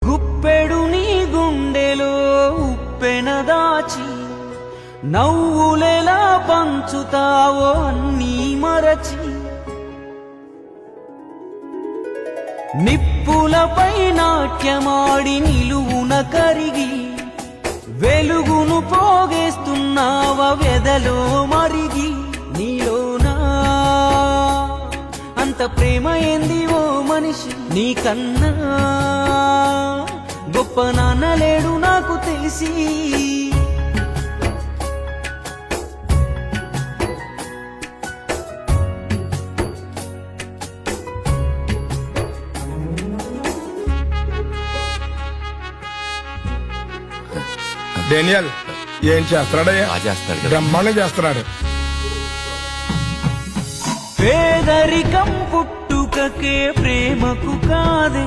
గుప్పెడు నీ గుండెలో ఉప్పెన దాచి నవ్వులెలా పంచుతావో అన్నీ మరచి నిప్పులపై నాట్యమాడి నిలువున కరిగి వెలుగును పోగేస్తున్నావ వెదలో మరిగి నీలోనా అంత ప్రేమ ఏంది ఓ మనిషి నీకన్నా గొప్ప నాన్న లేడు నాకు తెలిసి డేనియల్ ఏం చేస్తున్నాడయ్యా? బ్రహ్మాండం చేస్తున్నాడు. పేదరికం పుట్టుకకే ప్రేమకు కాదే